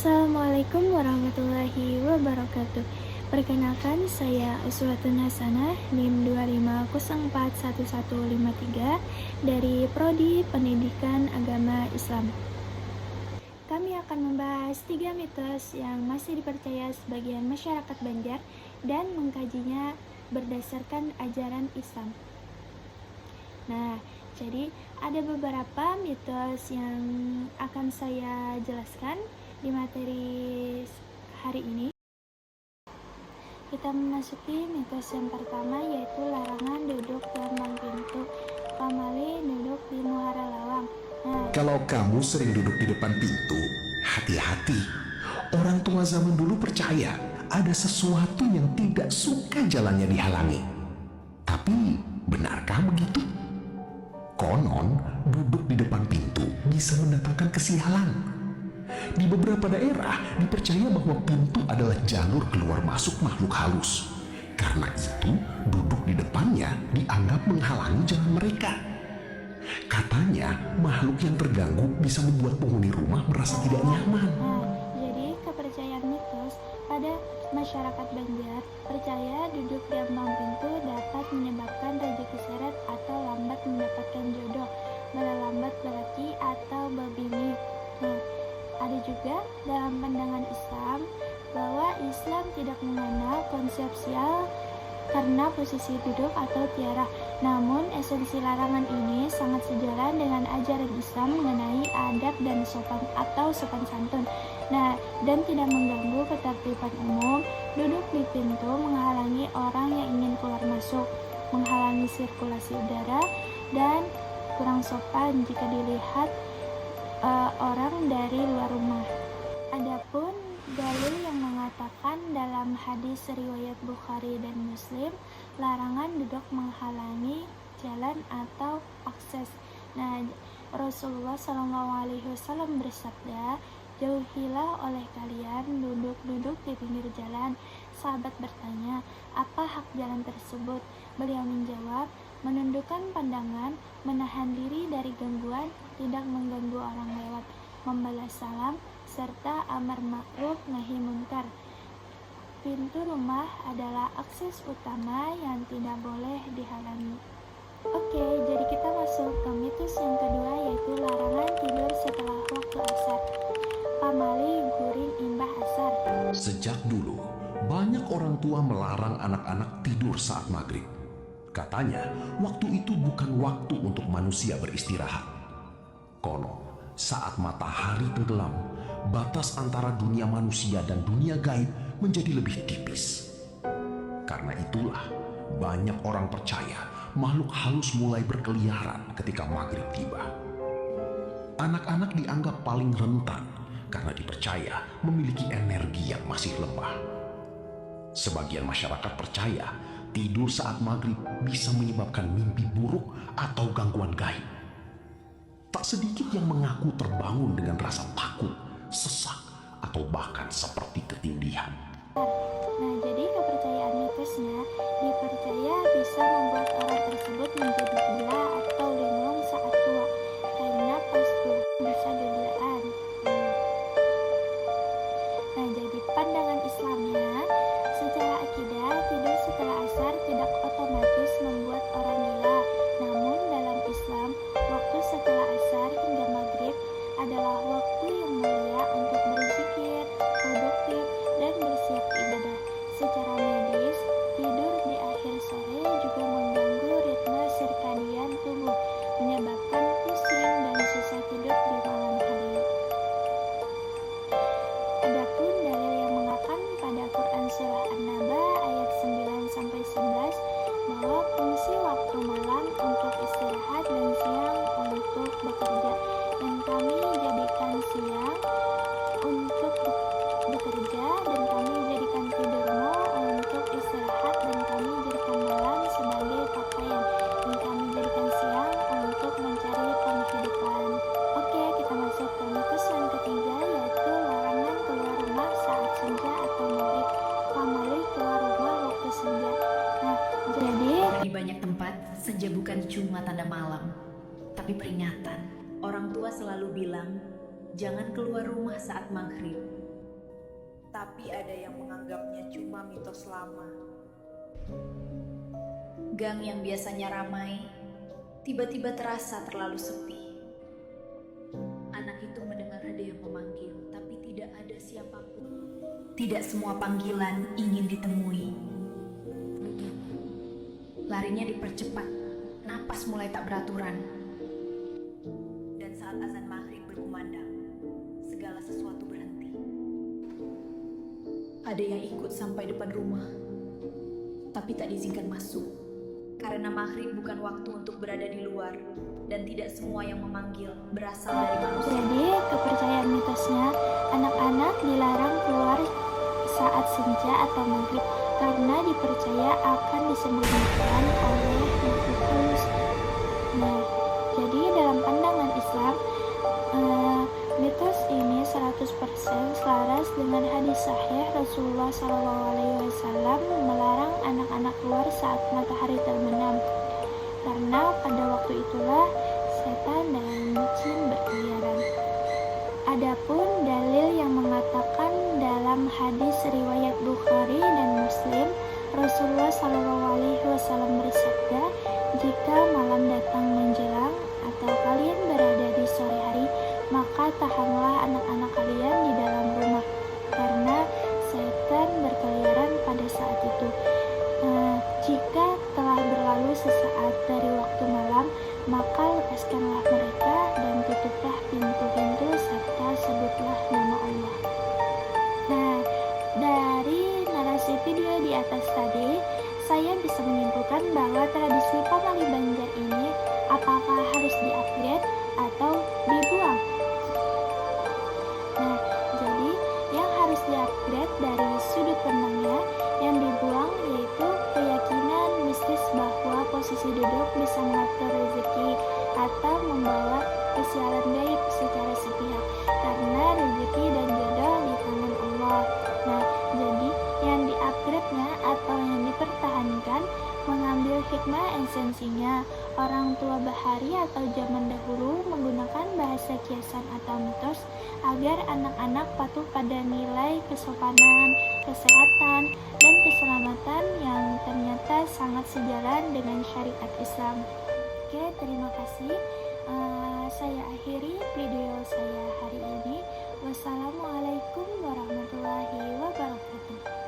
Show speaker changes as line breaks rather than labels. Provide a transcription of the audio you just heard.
Assalamualaikum warahmatullahi wabarakatuh. Perkenalkan, saya Uswatun Hasanah, NIM 250411153 dari Prodi Pendidikan Agama Islam. Kami akan membahas 3 mitos yang masih dipercaya sebagian masyarakat Banjar dan mengkajinya berdasarkan ajaran Islam. Nah, jadi ada beberapa mitos yang akan saya jelaskan di materi hari ini. Kita memasuki mitos yang pertama, yaitu larangan duduk di ambang pintu, pamali duduk di muara lawang.
Kalau kamu sering duduk di depan pintu, hati-hati. Orang tua zaman dulu percaya ada sesuatu yang tidak suka jalannya dihalangi. Tapi benarkah begitu? Konon, duduk di depan pintu bisa mendatangkan kesialan. Di beberapa daerah dipercaya bahwa pintu adalah jalur keluar masuk makhluk halus. Karena itu, duduk di depannya dianggap menghalangi jalan mereka. Katanya, makhluk yang terganggu bisa membuat penghuni rumah merasa tidak nyaman.
Jadi kepercayaan mitos pada masyarakat Banjar percaya duduk di ambang pintu dapat menyebabkan rezeki seret atau lambat mendapatkan jodoh, lambat berlaki atau berbini. Ada juga dalam pandangan Islam bahwa Islam tidak mengenal konsep sial karena posisi duduk atau tiara. Namun esensi larangan ini sangat sejalan dengan ajaran Islam mengenai adab dan sopan santun. Dan tidak mengganggu ketertiban umum. Duduk di pintu menghalangi orang yang ingin keluar masuk, menghalangi sirkulasi udara, dan kurang sopan jika dilihat orang dari luar rumah. Adapun dalil yang mengatakan dalam hadis riwayat Bukhari dan Muslim, larangan duduk menghalangi jalan atau akses. Rasulullah SAW bersabda, "Jauhilah oleh kalian duduk-duduk di pinggir jalan." Sahabat bertanya, "Apa hak jalan tersebut?" Beliau menjawab, menundukkan pandangan, menahan diri dari gangguan, tidak mengganggu orang lewat, membalas salam, serta amar ma'ruf nahi munkar. Pintu rumah adalah akses utama yang tidak boleh dihalangi. Oke, jadi kita masuk ke mitos yang kedua, yaitu larangan tidur setelah waktu asar. Pamali guring imbah asar.
Sejak dulu, banyak orang tua melarang anak-anak tidur saat maghrib. Katanya, waktu itu bukan waktu untuk manusia beristirahat. Konon, saat matahari tenggelam, batas antara dunia manusia dan dunia gaib menjadi lebih tipis. Karena itulah, banyak orang percaya makhluk halus mulai berkeliaran ketika maghrib tiba. Anak-anak dianggap paling rentan karena dipercaya memiliki energi yang masih lemah. Sebagian masyarakat percaya tidur saat maghrib bisa menyebabkan mimpi buruk atau gangguan gaib. Tak sedikit yang mengaku terbangun dengan rasa takut, sesak, atau bahkan seperti ketindihan.
Jadi kepercayaan mitosnya dipercaya bisa membuat orang tersebut menjadi gila atau linglung saat tua, karena postur bisa gedean. Jadi pandangan Islamnya, secara akidah tidur setelah asar tidak otomatis membuat orang gila. Namun dalam Islam, waktu setelah asar hingga maghrib adalah waktu yang mulia untuk berzikir, produktif, dan bersiap ibadah. Secara medis, tidur di akhir sore juga mengganggu ritme sirkadian tubuh, menyebabkan pusing dan susah tidur di malam hari. Adapun dalil yang mengakan pada Quran Surah An-Naba ayat 9-11 bahwa fungsi waktu malam untuk istirahat dan siang untuk bekerja, dan kami jadikan siang untuk bekerja, dan kami jadikan tidurmu untuk istirahat, dan kami jadikan malam sebagai pakaian, dan kami jadikan siang untuk mencari penghidupan. Oke, kita masuk ke mitos yang ketiga, yaitu larangan keluar rumah saat senja atau maghrib. Pamali keluar rumah waktu senja.
Di banyak tempat, senja bukan cuma tanda malam, tapi peringatan. Orang tua selalu bilang, jangan keluar rumah saat maghrib.
tapi ada yang menganggapnya cuma mitos lama.
Gang yang biasanya ramai, tiba-tiba terasa terlalu sepi. Anak itu mendengar ada yang memanggil, tapi tidak ada siapapun. Tidak semua panggilan ingin ditemui. Larinya dipercepat, napas mulai tak beraturan. Dan saat azan maghrib berkumandang, segala sesuatu berhenti. Ada yang ikut sampai depan rumah, tapi tak diizinkan masuk. Karena maghrib bukan waktu untuk berada di luar, dan tidak semua yang memanggil berasal dari manusia.
Jadi, kepercayaan mitosnya, anak-anak dilarang keluar saat senja atau maghrib karena dipercaya akan disembunyikan oleh makhluk halus. Nah, jadi dalam pandangan Islam, mitos ini 100% selaras dengan hadis sahih Rasulullah SAW melarang anak-anak keluar saat matahari terbenam, karena pada waktu itulah setan dan jin berkeliaran. Adapun dalil yang mengatakan dalam hadis riwayat Bukhari dan Muslim, Rasulullah SAW bersabda, "Jika malam datang menjelang atau kalian berada di sore hari, maka tahanlah anak-anak kalian di dalam rumah, karena setan berkeliaran pada saat itu. Jika telah berlalu sesaat dari waktu malam, maka lepaskanlah mereka dan tutuplah pintu-pintu serta sebutlah nama Allah." Nah, dari narasi video di atas tadi, saya bisa menyimpulkan bahwa tradisi pamali Banjar ini apakah harus di-upgrade atau dibuang? Nah, jadi yang harus di-upgrade dari sudut pandangnya, yang dibuang yaitu keyakinan mistis bahwa posisi duduk bisa mengatur rezeki atau membawa kesialan gaib secara sepihak, karena rezeki dan jodoh di tangan Allah. Nah, jadi yang di-upgrade-nya atau yang dipertahankan mengambil hikmah esensinya. Orang tua bahari atau zaman dahulu menggunakan bahasa kiasan atau mitos agar anak-anak patuh pada nilai kesopanan, kesehatan, dan keselamatan yang ternyata sangat sejalan dengan syariat Islam. Oke, terima kasih. Saya akhiri video saya hari ini. Wassalamualaikum warahmatullahi wabarakatuh.